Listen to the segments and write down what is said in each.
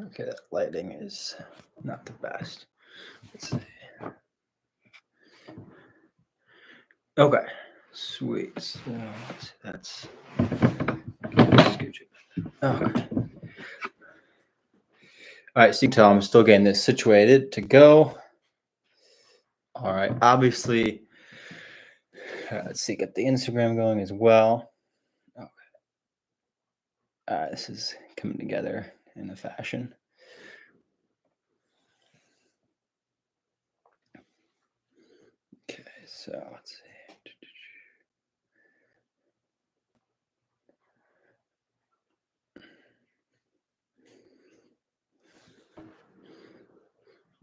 Okay, that lighting is not the best. Let's see. Okay, sweet. So that's scooch it. Okay. All right, so you can tell I'm still getting this situated to go. All right, obviously, let's see, get the Instagram going as well. Okay. All right, this is coming together in a fashion. Okay, so let's see.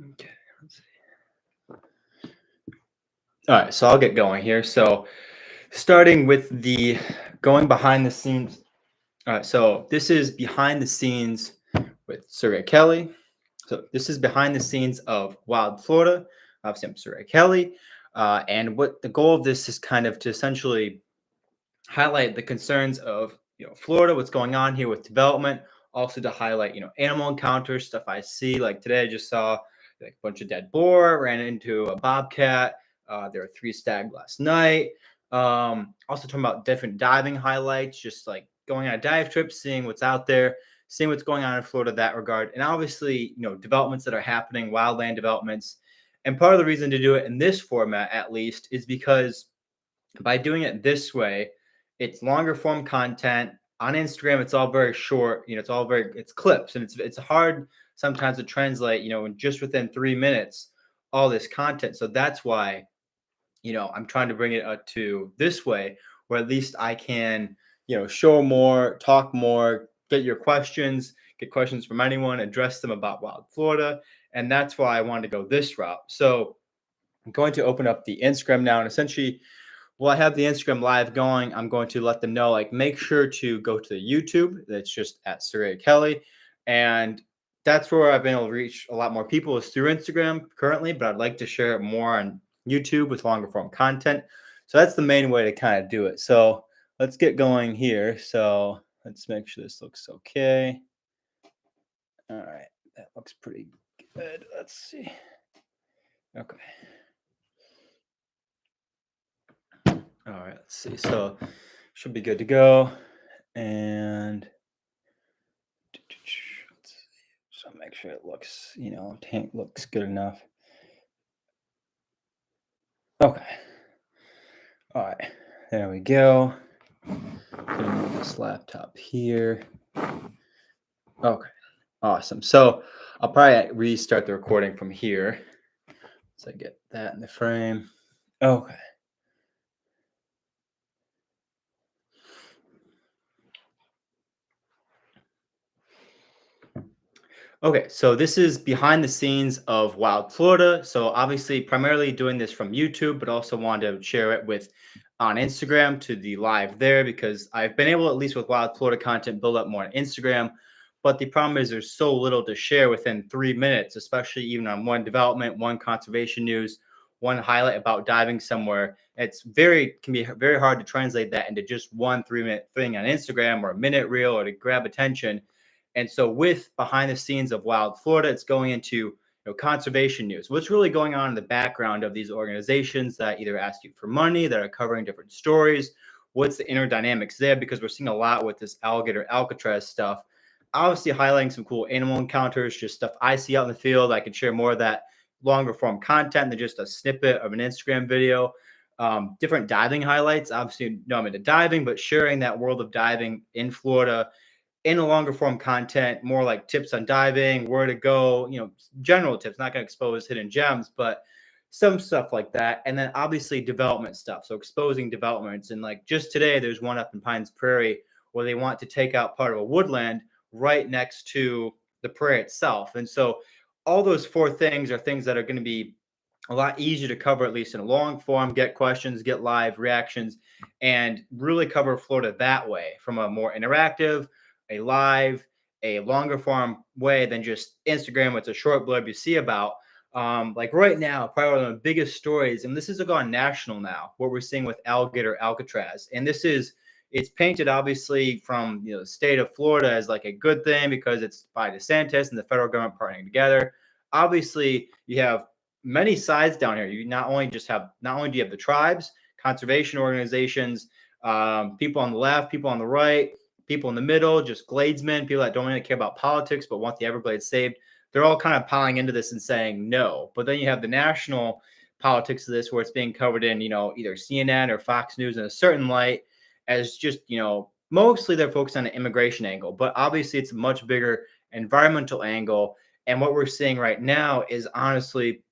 Okay, let's see. All right, so I'll get going here. So starting with the going behind the scenes. All right, so this is behind the scenes with Surrey Kelly. So this is behind the scenes of Wild Florida. Obviously, I'm Surrey Kelly. And what the goal of this is kind of to essentially highlight the concerns of Florida, what's going on here with development, also to highlight animal encounters, stuff I see. Like today, I just saw like a bunch of dead boar, ran into a bobcat. There were 3 stag last night. Also talking about different diving highlights, just like going on a dive trip, seeing what's out there, seeing what's going on in Florida in that regard, and obviously developments that are happening, wildland developments. And part of the reason to do it in this format, at least, is because by doing it this way, it's longer form content. On Instagram, it's all very short. It's clips, and it's hard sometimes to translate. In just within 3 minutes, all this content. So that's why I'm trying to bring it to this way, where at least I can show more, talk more, get questions from anyone, address them about Wild Florida, and that's why I wanted to go this route. So I'm going to open up the Instagram now, and essentially well, I have the Instagram live going. I'm going to let them know, like, make sure to go to the YouTube. That's just at Surrey Kelly. And that's where I've been able to reach a lot more people is through Instagram currently, but I'd like to share it more on YouTube with longer form content. So that's the main way to kind of do it. So let's get going here. So let's make sure this looks okay. All right. That looks pretty good. Let's see. Okay. All right, let's see. So should be good to go. And so make sure it looks, tank looks good enough. Okay. All right. There we go. Gonna move this laptop here. Okay. Awesome. So I'll probably restart the recording from here. So I get that in the frame. Okay. Okay, so this is behind the scenes of Wild Florida. So obviously, primarily doing this from YouTube, but also wanted to share it with on Instagram to the live there because I've been able, at least with Wild Florida content, build up more on Instagram. But the problem is there's so little to share within 3 minutes, especially even on one development, one conservation news, one highlight about diving somewhere. Can be very hard to translate that into just one 3 minute thing on Instagram or a minute reel or to grab attention. And so with behind the scenes of Wild Florida, it's going into conservation news. What's really going on in the background of these organizations that either ask you for money, that are covering different stories? What's the inner dynamics there? Because we're seeing a lot with this alligator Alcatraz stuff. Obviously, highlighting some cool animal encounters, just stuff I see out in the field. I can share more of that longer form content than just a snippet of an Instagram video. Different diving highlights. Obviously, I'm into diving, but sharing that world of diving in Florida in a longer form content, more like tips on diving, where to go, general tips, not going to expose hidden gems, but some stuff like that. And then obviously development stuff. So exposing developments. And like just today, there's one up in Pines Prairie where they want to take out part of a woodland right next to the prairie itself. And so all those 4 things are things that are going to be a lot easier to cover, at least in a long form, get questions, get live reactions, and really cover Florida that way from a more interactive, a live, a longer form way than just Instagram. It's a short blurb you see about. Like right now, probably one of the biggest stories, and this is gone national now, what we're seeing with alligator Alcatraz. And this is, it's painted obviously from the state of Florida as like a good thing because it's by DeSantis and the federal government partnering together. Obviously, you have many sides down here. You not only do you have the tribes, conservation organizations, people on the left, people on the right, people in the middle, just Gladesmen, people that don't really care about politics but want the Everglades saved. They're all kind of piling into this and saying no. But then you have the national politics of this where it's being covered in, either CNN or Fox News in a certain light as just, mostly they're focused on the immigration angle, but obviously it's a much bigger environmental angle. And what we're seeing right now is honestly,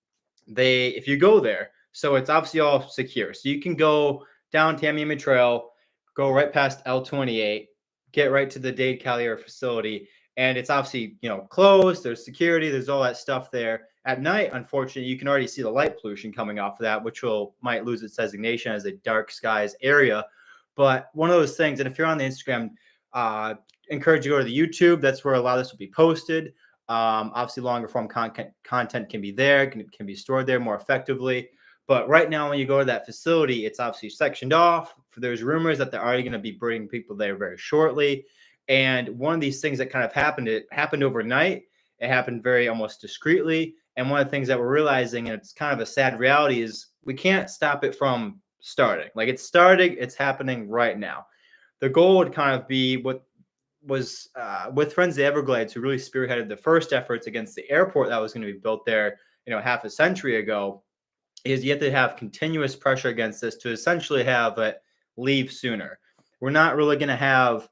if you go there, so it's obviously all secure. So you can go down Tamiami Trail, go right past L28, get right to the Dade Collier facility. And it's obviously, closed. There's security. There's all that stuff there. At night, unfortunately, you can already see the light pollution coming off of that, which might lose its designation as a dark skies area. But one of those things, and if you're on the Instagram, encourage you to go to the YouTube. That's where a lot of this will be posted. Obviously, longer form content can be there, can be stored there more effectively. But right now, when you go to that facility, it's obviously sectioned off. There's rumors that they're already going to be bringing people there very shortly. And one of these things that kind of happened, it happened overnight. It happened very almost discreetly. And one of the things that we're realizing, and it's kind of a sad reality, is we can't stop it from starting. Like it's starting, it's happening right now. The goal would kind of be what was with Friends of the Everglades, who really spearheaded the first efforts against the airport that was going to be built there, half a century ago, is you have to have continuous pressure against this to essentially have it leave sooner. We're not really going to have,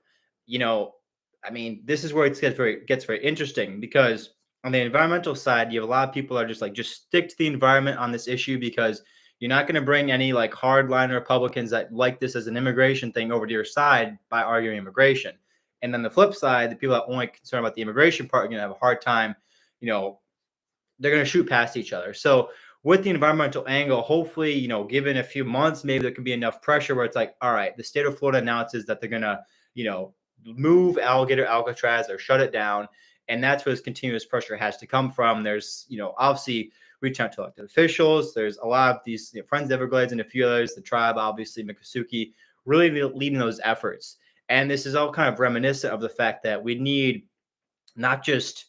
this is where it gets very interesting because on the environmental side, you have a lot of people are just like, just stick to the environment on this issue because you're not going to bring any like hardline Republicans that like this as an immigration thing over to your side by arguing immigration. And then the flip side, the people that only concerned about the immigration part are going to have a hard time, they're going to shoot past each other. So with the environmental angle, hopefully, given a few months, maybe there can be enough pressure where it's like, all right, the state of Florida announces that they're going to, move alligator Alcatraz or shut it down. And that's where this continuous pressure has to come from. There's, obviously reach out to elected officials. There's a lot of these Friends of Everglades and a few others, the tribe, obviously, Miccosukee, really leading those efforts. And this is all kind of reminiscent of the fact that we need not just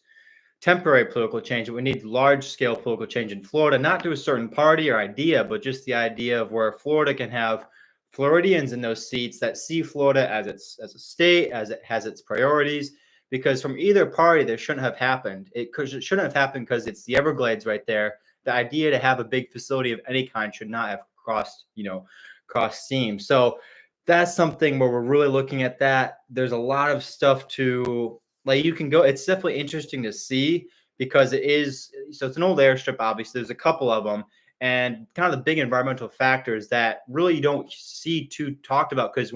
temporary political change, but we need large-scale political change in Florida, not to a certain party or idea, but just the idea of where Florida can have Floridians in those seats that see Florida as a state, as it has its priorities. Because from either party, this shouldn't have happened. It shouldn't have happened because it's the Everglades right there. The idea to have a big facility of any kind should not have crossed seams. So that's something where we're really looking at that. There's a lot of stuff to like, you can go, it's definitely interesting to see because it's an old airstrip, obviously. There's a couple of them and kind of the big environmental factors that really you don't see too talked about because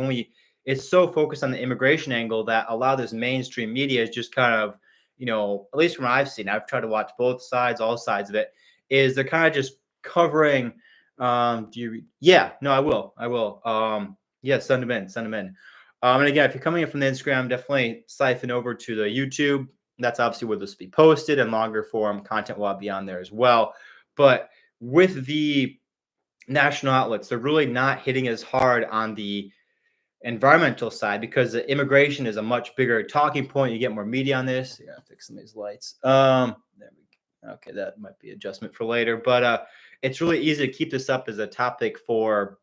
it's so focused on the immigration angle that a lot of this mainstream media is just kind of, at least from what I've seen, I've tried to watch both sides, all sides of it, is they're kind of just covering. Yeah, no, I will. Yeah, send them in. And again, if you're coming in from the Instagram, definitely siphon over to the YouTube. That's obviously where this will be posted, and longer form content will be on there as well. But with the national outlets, they're really not hitting as hard on the environmental side because the immigration is a much bigger talking point. You get more media on this. Yeah, fix some of these lights. There we go. Okay, that might be adjustment for later, but it's really easy to keep this up as a topic for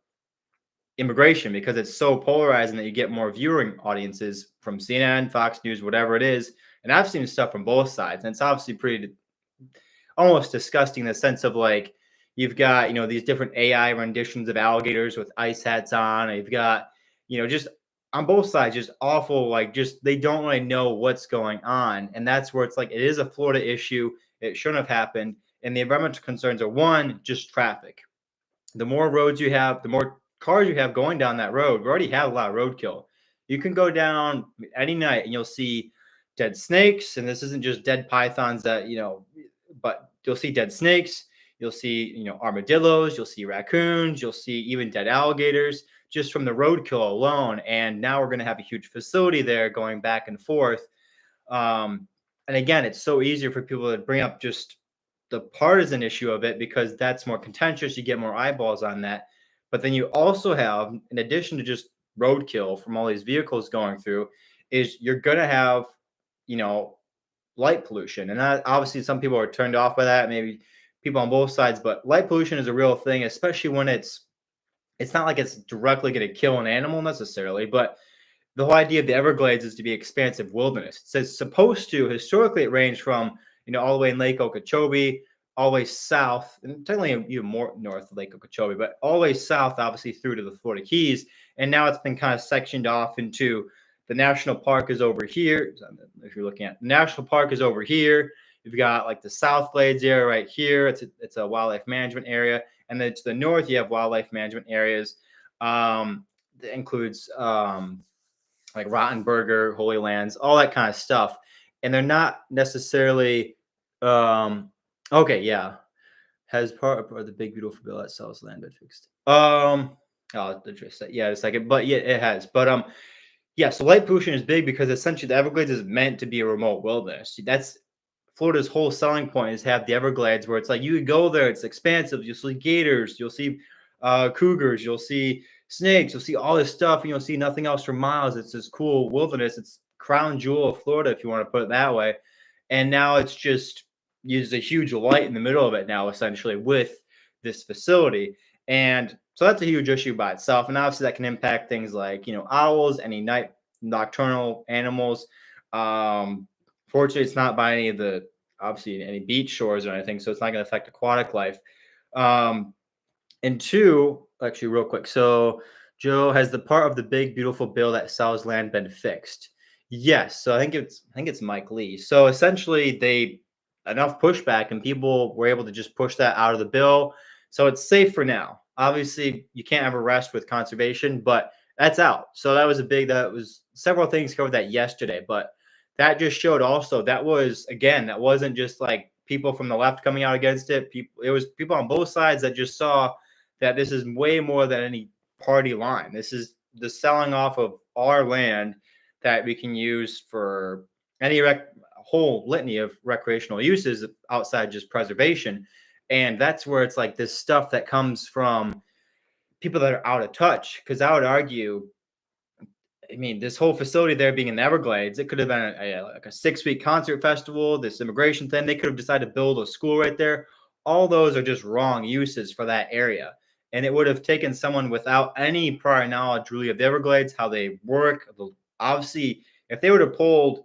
immigration because it's so polarizing that you get more viewing audiences from CNN, Fox News, whatever it is. And I've seen stuff from both sides, and it's obviously pretty almost disgusting in the sense of like you've got these different AI renditions of alligators with ice hats on. You've got just on both sides just awful, like just they don't really know what's going on, and that's where it's like it is a Florida issue. It shouldn't have happened, and the environmental concerns are one, just traffic. The more roads you have, the more cars you have going down that road. We already have a lot of roadkill. You can go down any night and you'll see dead snakes, and this isn't just dead pythons that but you'll see dead snakes. You'll see armadillos. You'll see raccoons. You'll see even dead alligators just from the roadkill alone. And now we're going to have a huge facility there going back and forth. And again, it's so easier for people to bring up just the partisan issue of it because that's more contentious. You get more eyeballs on that. But then you also have, in addition to just roadkill from all these vehicles going through is you're going to have, you know, light pollution. And that, obviously some people are turned off by that, maybe people on both sides, but light pollution is a real thing, especially when it's not like it's directly going to kill an animal necessarily, but the whole idea of the Everglades is to be expansive wilderness. It says supposed to, historically it ranged from, you know, all the way in Lake Okeechobee, all the way south, and technically even more north of Lake Okeechobee, but all the way south, obviously through to the Florida Keys. And now it's been kind of sectioned off into the national park is over here. If you're looking at the national park is over here. You've got like the South Glades area right here. It's a wildlife management area. And then to the north, you have wildlife management areas. That includes like Rottenberger, Holy Lands, all that kind of stuff. And they're not necessarily okay, yeah. Has part of the big beautiful bill that sells land been fixed. I'll address that. Yeah, a second. But yeah, it has. But yeah, so light pollution is big because essentially the Everglades is meant to be a remote wilderness. That's Florida's whole selling point is have the Everglades where it's like you could go there, it's expansive. You'll see gators, you'll see cougars, you'll see snakes, you'll see all this stuff, and you'll see nothing else for miles. It's this cool wilderness. It's crown jewel of Florida, if you want to put it that way. And now it's just uses a huge light in the middle of it now, essentially, with this facility. And so that's a huge issue by itself. And obviously that can impact things like, you know, owls, any nocturnal animals. Fortunately, it's not by any of the obviously any beach shores or anything, so it's not going to affect aquatic life. And two, actually, real quick. So, Joe, has the part of the big beautiful bill that sells land been fixed? Yes. So I think it's Mike Lee. So essentially, they enough pushback, and people were able to just push that out of the bill. So it's safe for now. Obviously, you can't ever rest with conservation, but that's out. So that was several things covered that yesterday, but that just showed also that was again that wasn't just like people from the left coming out against it. It was people on both sides that just saw that this is way more than any party line. This is the selling off of our land that we can use for any whole litany of recreational uses outside just preservation. And that's where it's like this stuff that comes from people that are out of touch. Because I would argue, I mean, this whole facility there being in the Everglades, it could have been like a 6-week concert festival, this immigration thing. They could have decided to build a school right there. All those are just wrong uses for that area. And it would have taken someone without any prior knowledge really of the Everglades, how they work. Obviously, if they would have pulled,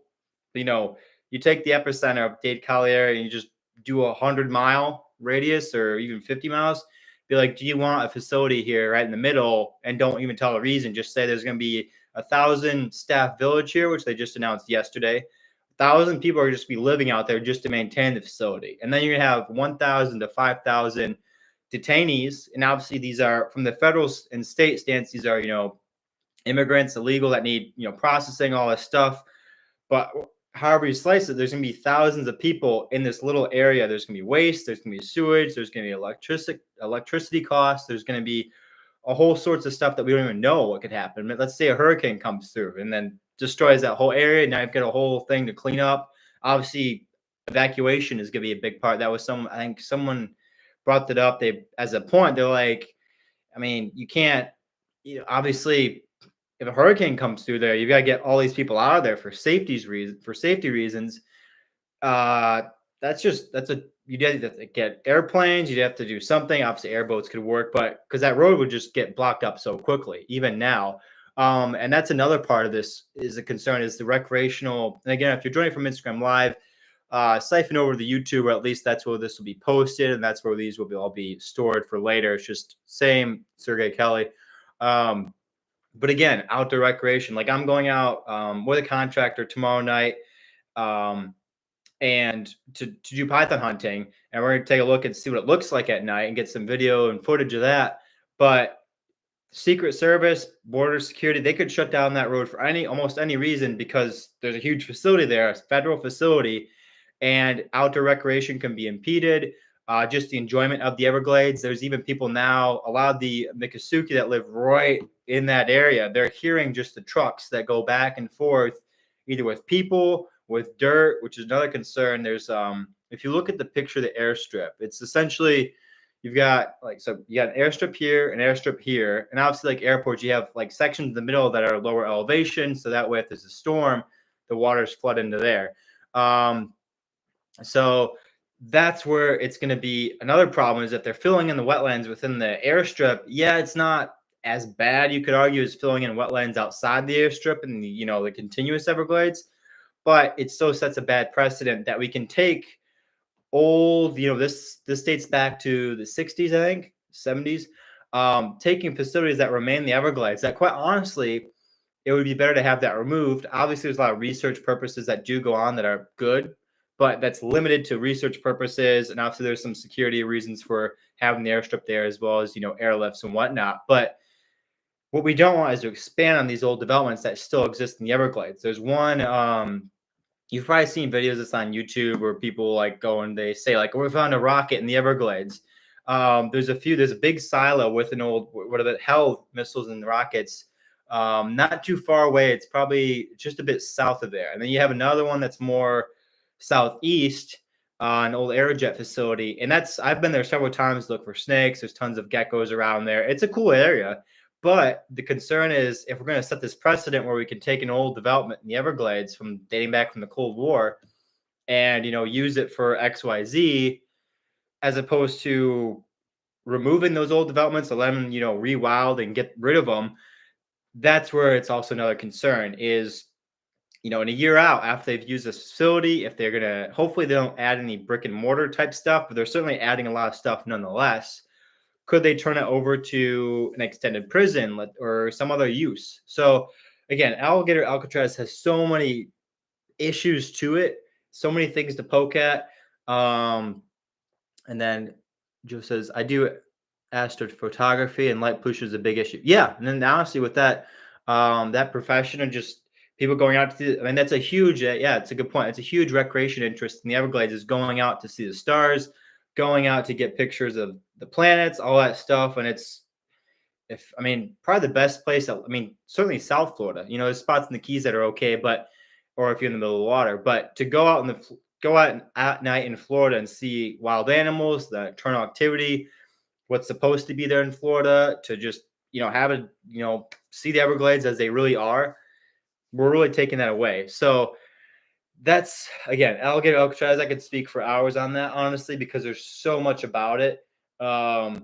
you know, you take the epicenter of Dade Collier and you just do 100-mile radius or even 50 miles, be like, do you want a facility here right in the middle? And don't even tell a reason. Just say there's going to be 1,000 staff village here, which they just announced yesterday. 1,000 people are just be living out there just to maintain the facility. And then you're going to have 1,000 to 5,000 detainees. And obviously these are from the federal and state stance. These are, you know, immigrants, illegal that need, you know, processing, all this stuff. But however you slice it, there's going to be thousands of people in this little area. There's going to be waste. There's going to be sewage. There's going to be electricity costs. There's going to be a whole sorts of stuff that we don't even know what could happen. But let's say a hurricane comes through and then destroys that whole area. Now you've got a whole thing to clean up. Obviously, evacuation is going to be a big part. That was I think someone brought that up. They, as a point, they're like, I mean, you can't, you know, obviously, if a hurricane comes through there, you've got to get all these people out of there for safety reasons. You'd have to get airplanes. You'd have to do something. Obviously, airboats could work, but because that road would just get blocked up so quickly, even now. And that's another part of this is a concern is the recreational. And again, if you're joining from Instagram Live, siphon over to the YouTube, or at least that's where this will be posted, and that's where these will all be stored for later. It's just same Sergey Kelly. But again, outdoor recreation. Like I'm going out with a contractor tomorrow night. And to do python hunting, and we're going to take a look and see what it looks like at night and get some video and footage of that. But Secret Service, border security, they could shut down that road for almost any reason because there's a huge facility there, a federal facility, and outdoor recreation can be impeded. Just the enjoyment of the Everglades. There's even people now, a lot of the Miccosukee that live right in that area, they're hearing just the trucks that go back and forth, either with people, with dirt, which is another concern. There's if you look at the picture of the airstrip, it's essentially, you've got like, so you got an airstrip here, an airstrip here, and obviously like airports, you have like sections in the middle that are lower elevation, so that way if there's a storm, the waters flood into there. Um, so that's where it's going to be another problem is if they're filling in the wetlands within the airstrip. Yeah, it's not as bad, you could argue, as filling in wetlands outside the airstrip and the, the continuous Everglades, but it still sets a bad precedent that we can take old, this dates back to the 60s, I think, 70s, taking facilities that remain in the Everglades that quite honestly, it would be better to have that removed. Obviously, there's a lot of research purposes that do go on that are good, but that's limited to research purposes. And obviously, there's some security reasons for having the airstrip there as well as, airlifts and whatnot. But what we don't want is to expand on these old developments that still exist in the Everglades. There's one, you've probably seen videos that's on YouTube where people like go and they say like, "We found a rocket in the Everglades." There's a big silo with an old, what are the hell missiles and rockets, not too far away. It's probably just a bit south of there. And then you have another one that's more southeast, an old Aerojet facility. And I've been there several times to look for snakes. There's tons of geckos around there. It's a cool area. But the concern is if we're going to set this precedent where we can take an old development in the Everglades from dating back from the Cold War and, use it for XYZ, as opposed to removing those old developments to let them, rewild and get rid of them, that's where it's also another concern is, in a year out after they've used this facility, if they're going to, hopefully they don't add any brick and mortar type stuff, but they're certainly adding a lot of stuff nonetheless. Could they turn it over to an extended prison or some other use? So again, Alligator Alcatraz has so many issues to it, so many things to poke at. And then Joe says, I do astrophotography and light pollution is a big issue. Yeah. And then honestly with that, that profession and just people going out to I mean, that's a huge, yeah, it's a good point. It's a huge recreation interest in the Everglades is going out to see the stars, going out to get pictures of the planets, all that stuff. And probably the best place, certainly South Florida, there's spots in the Keys that are okay, but, or if you're in the middle of the water, but to go out go out at night in Florida and see wild animals, the nocturnal activity, what's supposed to be there in Florida, to just, have it, see the Everglades as they really are, we're really taking that away. So that's, again, Alligator Alcatraz. I could speak for hours on that, honestly, because there's so much about it. But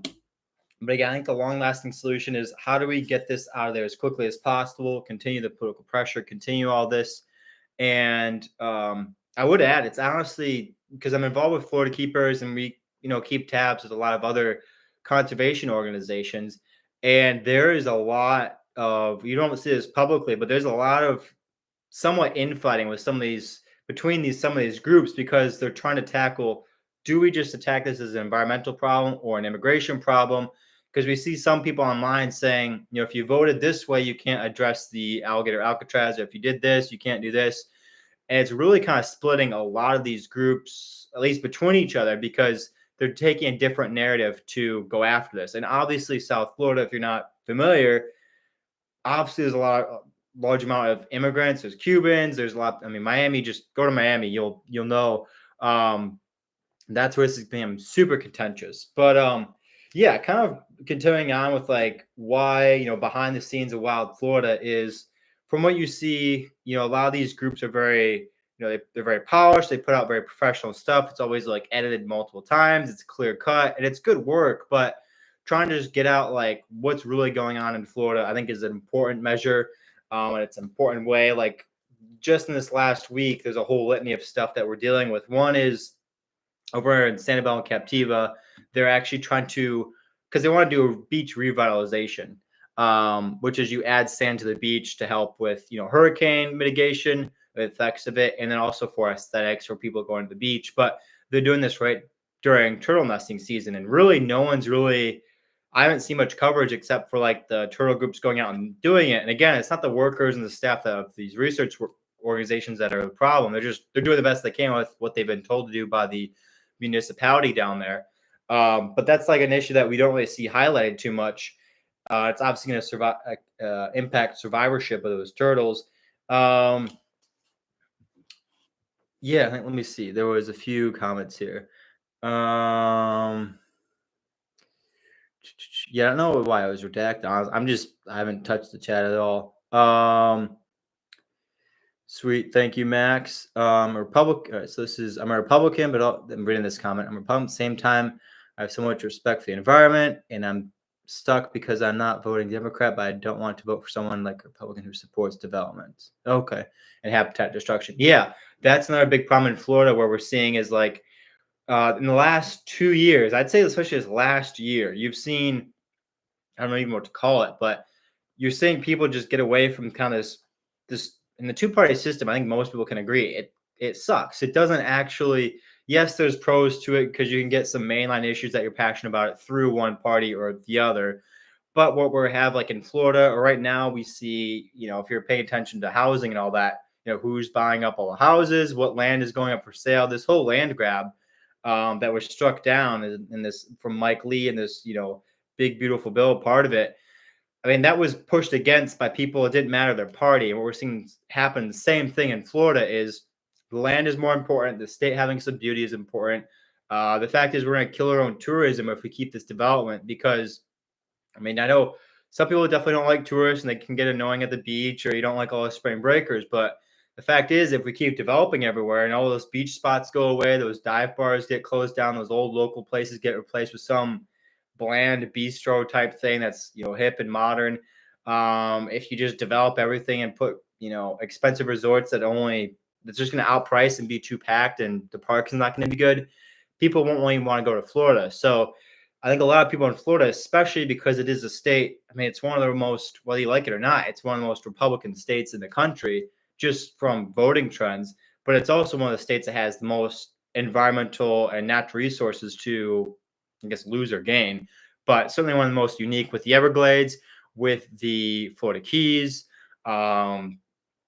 again, I think the long-lasting solution is how do we get this out of there as quickly as possible, continue the political pressure, continue all this. And I would add, it's honestly, because I'm involved with Florida Keepers and we, keep tabs with a lot of other conservation organizations. And there is a lot of, you don't see this publicly, but there's a lot of somewhat infighting with some of these groups because they're trying to tackle, do we just attack this as an environmental problem or an immigration problem? Because we see some people online saying, if you voted this way, you can't address the Alligator Alcatraz. Or if you did this, you can't do this. And it's really kind of splitting a lot of these groups, at least between each other, because they're taking a different narrative to go after this. And obviously, South Florida, if you're not familiar, obviously there's large amount of immigrants. There's Cubans. There's a lot. Miami. Just go to Miami. You'll know. That's where it's become super contentious. But yeah, kind of continuing on with like why behind the scenes of Wild Florida is, from what you see, a lot of these groups are very, they're very polished. They put out very professional stuff. It's always like edited multiple times. It's clear cut and it's good work. But trying to just get out like what's really going on in Florida, I think is an important measure. And it's an important way. Like just in this last week, there's a whole litany of stuff that we're dealing with. One is over in Sanibel and Captiva, they're actually trying to, because they want to do a beach revitalization, which is you add sand to the beach to help with, hurricane mitigation, the effects of it, and then also for aesthetics for people going to the beach. But they're doing this right during turtle nesting season, and really I haven't seen much coverage except for like the turtle groups going out and doing it. And again, it's not the workers and the staff of these research organizations that are the problem. They're doing the best they can with what they've been told to do by the municipality down there. But that's like an issue that we don't really see highlighted too much. It's obviously going to impact survivorship of those turtles. Yeah, let me see. There was a few comments here. Yeah, I don't know why it was redacted. I haven't touched the chat at all. Sweet, thank you, Max. So I'm a Republican, but I'm reading this comment. I'm a Republican. At the same time, I have so much respect for the environment, and I'm stuck because I'm not voting Democrat, but I don't want to vote for someone like a Republican who supports development. Okay, and habitat destruction. Yeah, that's another big problem in Florida where we're seeing is like in the last 2 years, I'd say especially this last year, you've seen I don't know even what to call it, but you're seeing people just get away from kind of this in the two-party system. I think most people can agree it sucks. It doesn't actually. Yes, there's pros to it because you can get some mainline issues that you're passionate about it through one party or the other. But what we have like in Florida or right now, we see, if you're paying attention to housing and all that, who's buying up all the houses, what land is going up for sale, this whole land grab that was struck down in this from Mike Lee and this, big beautiful bill part of it. I mean, that was pushed against by people. It didn't matter their party. And what we're seeing happen, the same thing in Florida is the land is more important. The state having some beauty is important. The fact is we're going to kill our own tourism if we keep this development because, I mean, I know some people definitely don't like tourists and they can get annoying at the beach or you don't like all the spring breakers. But the fact is, if we keep developing everywhere and all those beach spots go away, those dive bars get closed down, those old local places get replaced with some bland bistro type thing that's hip and modern. If you just develop everything and put expensive resorts that's just going to outprice and be too packed and the park's not going to be good, people won't even want to go to Florida. So I think a lot of people in Florida, especially because it is a state, I mean, it's one of the most, whether you like it or not, it's one of the most Republican states in the country, just from voting trends. But it's also one of the states that has the most environmental and natural resources to, I guess, lose or gain. But certainly one of the most unique with the Everglades, with the Florida Keys.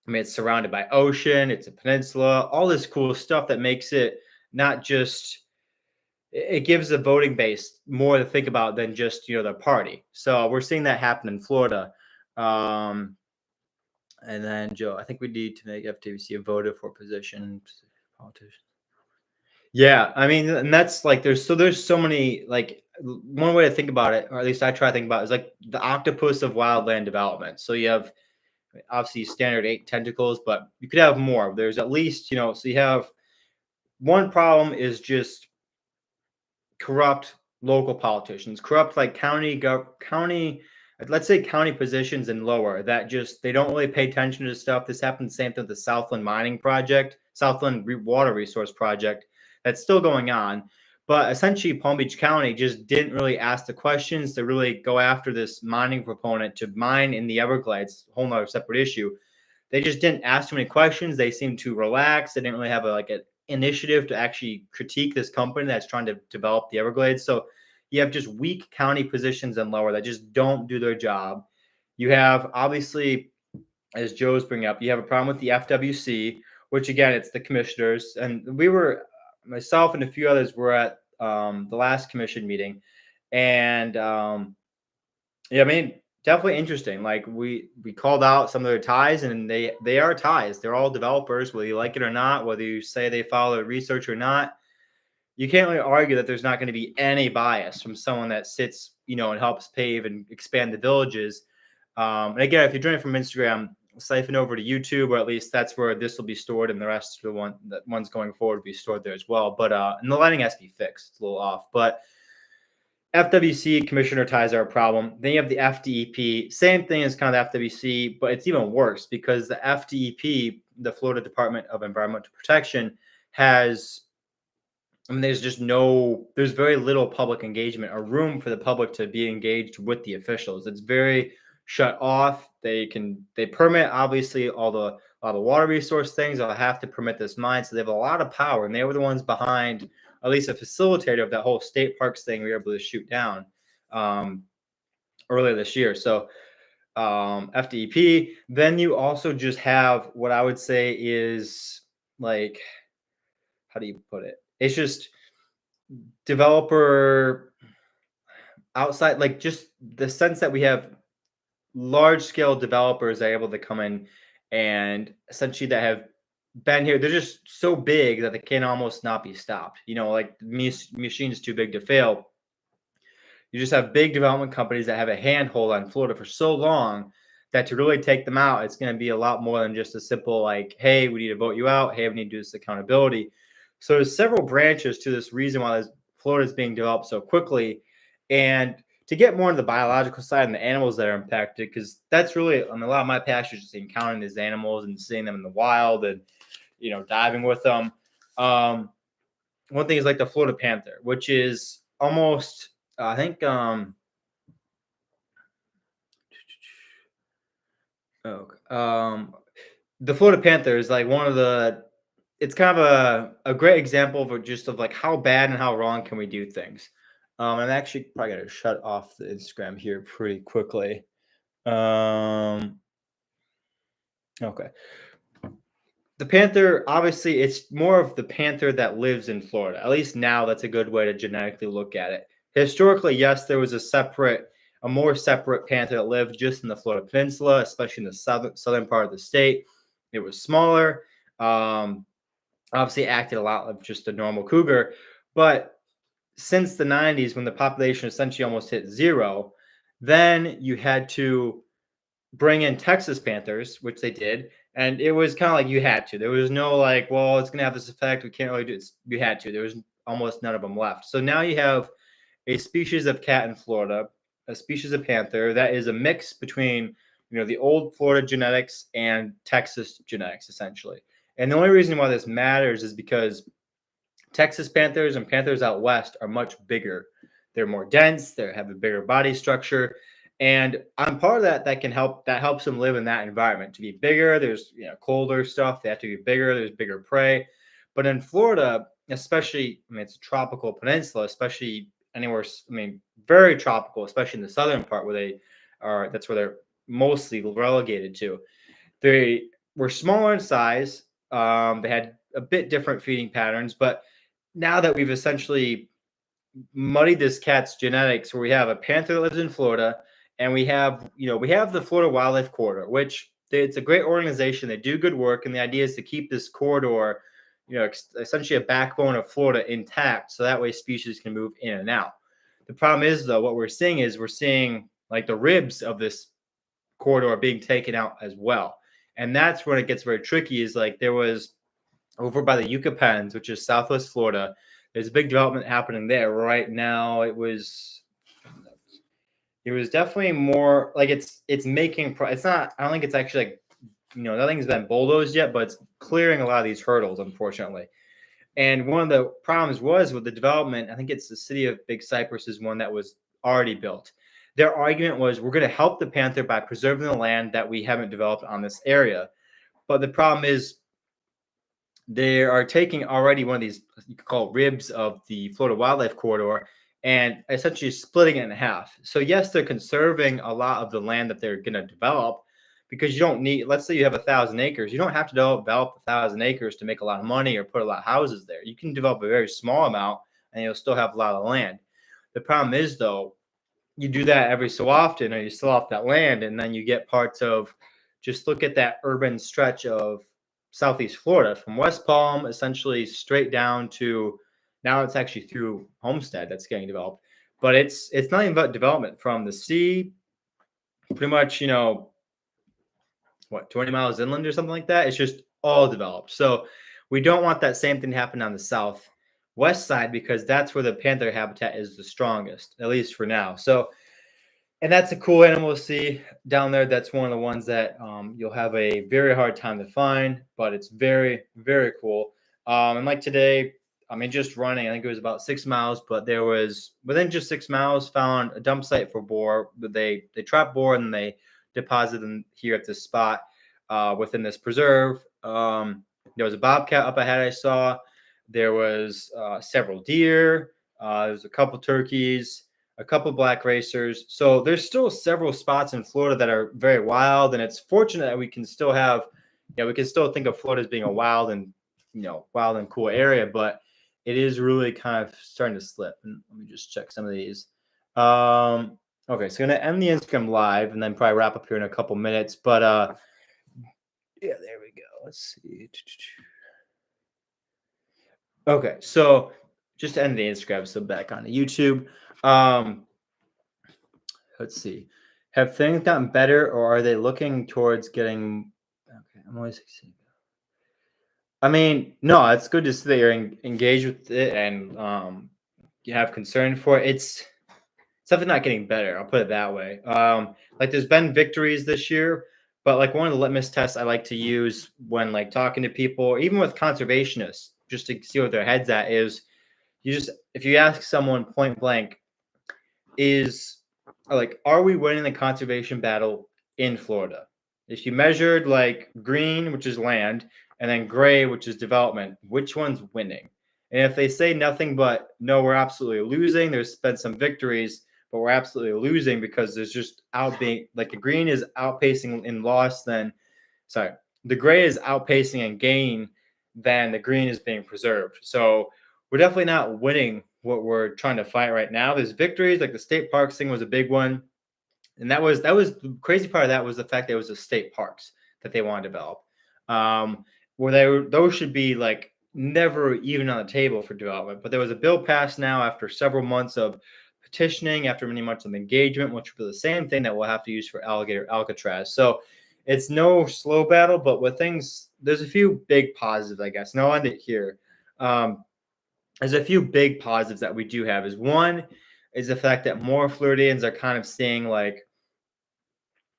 I mean, it's surrounded by ocean, it's a peninsula, all this cool stuff that makes it not just it gives the voting base more to think about than just the party. So we're seeing that happen in Florida. And then Joe, I think we need to make FTC a voter for position politician. Yeah, I mean, and that's like there's so many like one way to think about it, or at least I try to think about it, is like the octopus of wildland development. So you have obviously standard 8 tentacles, but you could have more. There's at least so you have one problem is just corrupt local politicians, corrupt like county, let's say county positions and lower that just they don't really pay attention to stuff. This happened the same thing with the Southland mining project, Water Resource Project, that's still going on. But essentially, Palm Beach County just didn't really ask the questions to really go after this mining proponent to mine in the Everglades, a whole nother separate issue. They just didn't ask too many questions. They seemed to relax. They didn't really have an initiative to actually critique this company that's trying to develop the Everglades. So you have just weak county positions and lower that just don't do their job. You have obviously, as Joe's bringing up, you have a problem with the FWC, which again, it's the commissioners. And myself and a few others were at the last commission meeting. And yeah, I mean, definitely interesting. Like we called out some of their ties, and they are ties. They're all developers, whether you like it or not, whether you say they follow research or not. You can't really argue that there's not going to be any bias from someone that sits, and helps pave and expand the villages. And again, if you're joining from Instagram, siphon over to YouTube, or at least that's where this will be stored, and the rest of the ones going forward will be stored there as well. But and the lighting has to be fixed; it's a little off, but. FWC commissioner ties are a problem. Then you have the FDEP, same thing as kind of the FWC, but it's even worse because the FDEP, the Florida Department of Environmental Protection, there's very little public engagement or room for the public to be engaged with the officials. It's very shut off. They permit obviously all the water resource things. They'll have to permit this mine, so they have a lot of power, and they were the ones behind, at least a facilitator of that whole state parks thing we were able to shoot down earlier this year. So FDP. Then you also just have what I would say is like, how do you put it? It's just developer outside, like just the sense that we have large scale developers that are able to come in and essentially that have been here. They're just so big that they can almost not be stopped. Like the machine's too big to fail. You just have big development companies that have a handhold on Florida for so long that to really take them out, it's going to be a lot more than just a simple like, hey, we need to vote you out. Hey, we need to do this accountability. So there's several branches to this reason why Florida is being developed so quickly. And to get more into the biological side and the animals that are impacted, because that's really, I mean, a lot of my passion is just encountering these animals and seeing them in the wild and, diving with them. One thing is like the Florida panther, which is almost, I think, oh, the Florida Panther is like one of the. It's kind of a great example of like how bad and how wrong can we do things. I'm actually probably gonna shut off the Instagram here pretty quickly. Okay. The panther, obviously, it's more of the panther that lives in Florida. At least now, that's a good way to genetically look at it. Historically, yes, there was a more separate panther that lived just in the Florida Peninsula, especially in the southern part of the state. It was smaller. Um, Obviously, acted a lot like just a normal cougar, but since the 90s, when the population essentially almost hit zero, then you had to bring in Texas Panthers, which they did, and it was kind of like you had to. There was no like, well, it's going to have this effect. We can't really do it. You had to. There was almost none of them left. So now you have a species of cat in Florida, a species of panther that is a mix between the old Florida genetics and Texas genetics, essentially. And the only reason why this matters is because Texas panthers and panthers out west are much bigger. They're more dense. They have a bigger body structure, and I'm part of that. That helps them live in that environment. To be bigger, there's colder stuff. They have to be bigger. There's bigger prey. But in Florida, especially, I mean, it's a tropical peninsula, especially anywhere. I mean, very tropical, especially in the southern part where they are. That's where they're mostly relegated to. They were smaller in size. They had a bit different feeding patterns, but now that we've essentially muddied this cat's genetics, where we have a panther that lives in Florida, and we have the Florida Wildlife Corridor, which it's a great organization. They do good work, and the idea is to keep this corridor, essentially a backbone of Florida intact, so that way species can move in and out. The problem is, though, what we're seeing like the ribs of this corridor being taken out as well, and that's when it gets very tricky. Is like there was over by the Yucatans, which is Southwest Florida. There's a big development happening there right now. It was definitely more like it's making it's not. I don't think it's actually like nothing's been bulldozed yet, but it's clearing a lot of these hurdles, unfortunately. And one of the problems was with the development. I think it's the city of Big Cypress is one that was already built. Their argument was we're going to help the panther by preserving the land that we haven't developed on this area. But the problem is they are taking already one of these you could call ribs of the Florida Wildlife Corridor and essentially splitting it in half. So yes, they're conserving a lot of the land that they're going to develop because you don't need. Let's say you have 1,000 acres, you don't have to develop 1,000 acres to make a lot of money or put a lot of houses there. You can develop a very small amount and you'll still have a lot of land. The problem is though, you do that every so often, or you sell off that land, and then you get parts of. Just look at that urban stretch of Southeast Florida from West Palm, essentially straight down to now it's actually through Homestead that's getting developed, but it's not even about development from the sea, pretty much 20 miles inland or something like that. It's just all developed. So we don't want that same thing to happen on the southwest side because that's where the panther habitat is the strongest, at least for now. So and that's a cool animal to see down there. That's one of the ones that you'll have a very hard time to find, but it's very, very cool. And like today, I mean, just running, I think it was about 6 miles, but there was within just 6 miles found a dump site for boar. They trap boar and they deposit them here at this spot within this preserve. There was a bobcat up ahead I saw. There was several deer. There was a couple turkeys, a couple black racers. So there's still several spots in Florida that are very wild, and it's fortunate that we can still have, we can still think of Florida as being a wild and cool area, but it is really kind of starting to slip. And let me just check some of these. Okay, so I'm gonna end the Instagram live and then probably wrap up here in a couple minutes. But yeah, there we go. Let's see. Okay, so just to end the Instagram, so back on to YouTube. let's see. Have things gotten better, or are they looking towards getting? Okay, I'm always. I mean, no, it's good to see that you're engaged with it and you have concern for it. It's something not getting better. I'll put it that way. Like there's been victories this year, but like one of the litmus tests I like to use when like talking to people, even with conservationists, just to see what their heads at is, you just if you ask someone point blank, is like, are we winning the conservation battle in Florida? If you measured like green, which is land, and then gray, which is development, which one's winning? And if they say nothing but no, we're absolutely losing, there's been some victories, but we're absolutely losing because there's just outbeing like the green is outpacing in loss, then sorry, the gray is outpacing in gain than the green is being preserved. So we're definitely not winning what we're trying to fight right now. There's victories, like the state parks thing was a big one. And that was the crazy part of that was the fact that it was the state parks that they want to develop. Where those should be like never even on the table for development. But there was a bill passed now after several months of petitioning, after many months of engagement, which will be the same thing that we'll have to use for alligator Alcatraz. So it's no slow battle, but with things, there's a few big positives, I guess. And I'll end it here. Um, there's a few big positives that we do have. Is one is the fact that more Floridians are kind of seeing like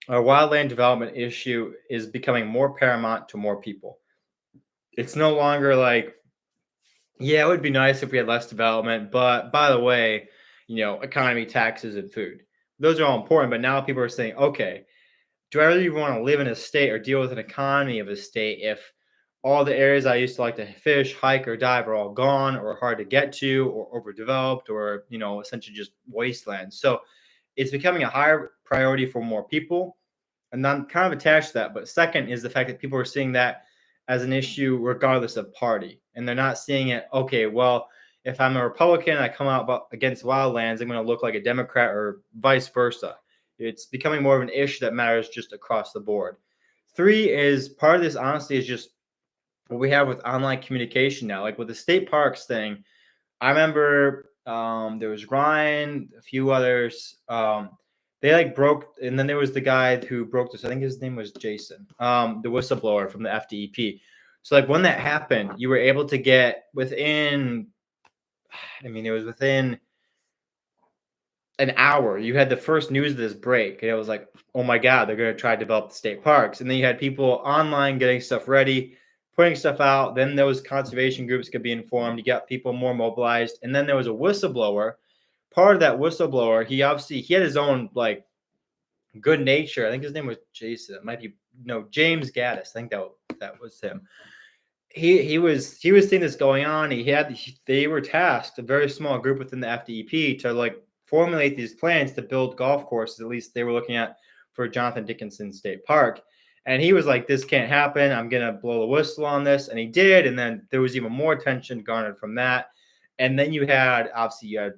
our wildland development issue is becoming more paramount to more people. It's no longer like, yeah, it would be nice if we had less development, but by the way, economy, taxes, and food. Those are all important, but now people are saying, okay, do I really want to live in a state or deal with an economy of a state if all the areas I used to like to fish, hike, or dive are all gone or hard to get to or overdeveloped or, essentially just wasteland? So it's becoming a higher priority for more people. And I'm kind of attached to that. But second is the fact that people are seeing that as an issue regardless of party. And they're not seeing it, okay, well, if I'm a Republican and I come out against wildlands, I'm going to look like a Democrat or vice versa. It's becoming more of an issue that matters just across the board. Three is part of this, honestly, is just what we have with online communication now. Like with the state parks thing, I remember there was Ryan, a few others. They like broke, and then there was the guy who broke this. I think his name was Jason, the whistleblower from the FDEP. So like when that happened, you were able to get within, I mean, it was within an hour. You had the first news of this break, and it was like, oh my God, they're going to try to develop the state parks. And then you had people online getting stuff ready, putting stuff out. Then those conservation groups could be informed. You got people more mobilized. And then there was a whistleblower. Part of that whistleblower, he had his own like good nature. I think his name was Jason. It might be James Gaddis. I think that was him. He was seeing this going on. They were tasked, a very small group within the FDEP, to like formulate these plans to build golf courses. At least they were looking at for Jonathan Dickinson State Park. And he was like, this can't happen. I'm going to blow the whistle on this. And he did. And then there was even more attention garnered from that. And then you had you had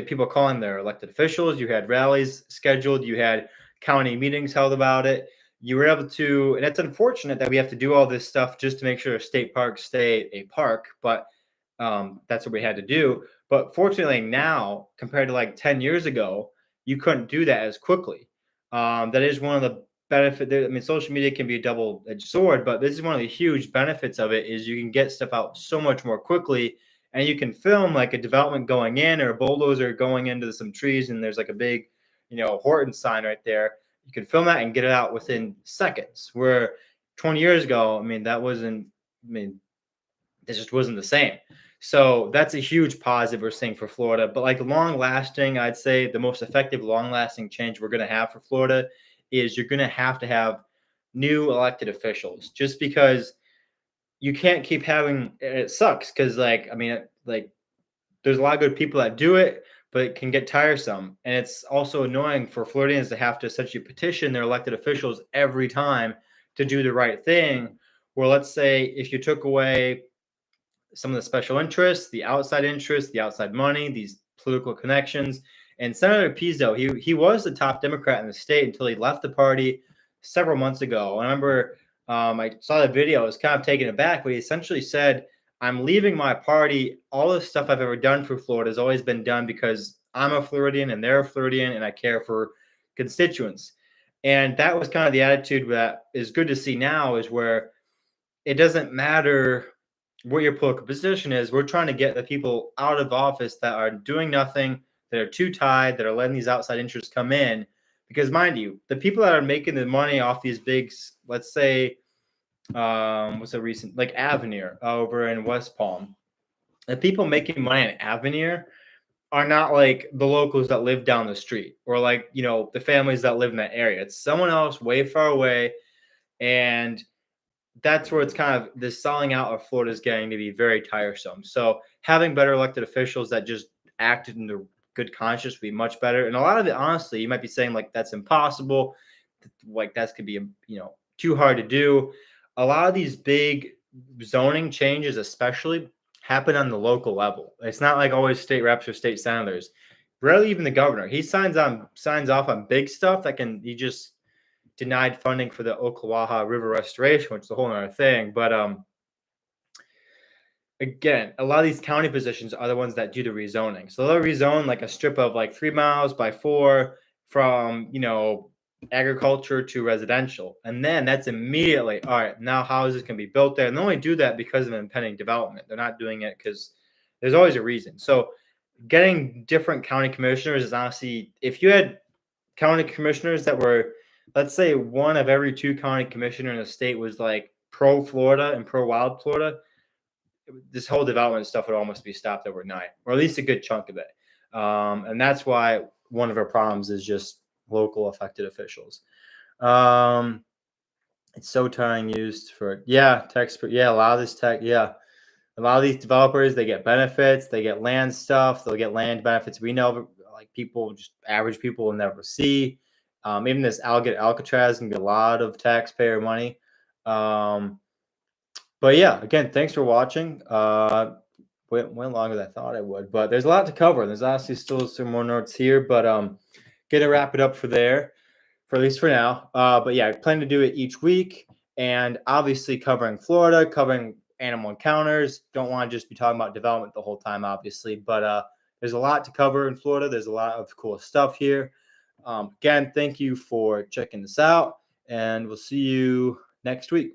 people calling their elected officials. You had rallies scheduled. You had county meetings held about it. You were able to, and it's unfortunate that we have to do all this stuff just to make sure state parks stay a park, but that's what we had to do. But fortunately now, compared to like 10 years ago, you couldn't do that as quickly. That is one of the benefits. I mean, social media can be a double-edged sword, but this is one of the huge benefits of it is you can get stuff out so much more quickly, and you can film like a development going in or a bulldozer going into some trees, and there's like a big, Horton sign right there. You can film that and get it out within seconds. Where 20 years ago, this just wasn't the same. So that's a huge positive we're seeing for Florida. But like long lasting, I'd say the most effective long lasting change we're going to have for Florida is you're going to have new elected officials, just because you can't keep having, it sucks because there's a lot of good people that do it, but it can get tiresome. And it's also annoying for Floridians to have to essentially petition their elected officials every time to do the right thing. Where let's say if you took away some of the special interests, the outside money, these political connections. And Senator Pizzo, he was the top Democrat in the state until he left the party several months ago. I remember I saw the video. I was kind of taken aback, but he essentially said, I'm leaving my party. All the stuff I've ever done for Florida has always been done because I'm a Floridian and they're a Floridian and I care for constituents. And that was kind of the attitude that is good to see now, is where it doesn't matter what your political position is. We're trying to get the people out of office that are doing nothing, that are too tied, that are letting these outside interests come in. Because mind you, the people that are making the money off these big, let's say, what's a recent, like Avenir over in West Palm, the people making money in Avenir are not like the locals that live down the street, or like, the families that live in that area. It's someone else way far away. And that's where it's kind of, the selling out of Florida is getting to be very tiresome. So having better elected officials that just acted in their good conscience would be much better. And a lot of it, honestly, you might be saying like that's impossible, like that's could be too hard to do. A lot of these big zoning changes, especially, happen on the local level. It's not like always state reps or state senators. Rarely even the governor. He signs off on big stuff he just denied funding for the Ocklawaha River restoration, which is a whole other thing. But again, a lot of these county positions are the ones that do the rezoning. So they'll rezone like a strip of like 3 miles by 4 from, agriculture to residential. And then that's immediately, all right, now houses can be built there. And they only do that because of impending development. They're not doing it because there's always a reason. So getting different county commissioners is honestly, if you had county commissioners that were, let's say, one of every 2 county commissioner in the state was like pro Florida and pro wild Florida, this whole development stuff would almost be stopped overnight, or at least a good chunk of it. And that's why one of our problems is just local elected officials. It's so tiring used for, text. Yeah, a lot of this tech. Yeah. A lot of these developers, they get benefits, they get land stuff, they'll get land benefits. We know, like, people, just average people, will never see. Even this Alcatraz can get a lot of taxpayer money. But yeah, again, thanks for watching. Went longer than I thought I would, but there's a lot to cover. There's honestly still some more notes here, but gonna wrap it up for at least for now. But yeah, I plan to do it each week, and obviously covering Florida, covering animal encounters. Don't want to just be talking about development the whole time, obviously, but there's a lot to cover in Florida. There's a lot of cool stuff here. Again, thank you for checking this out, and we'll see you next week.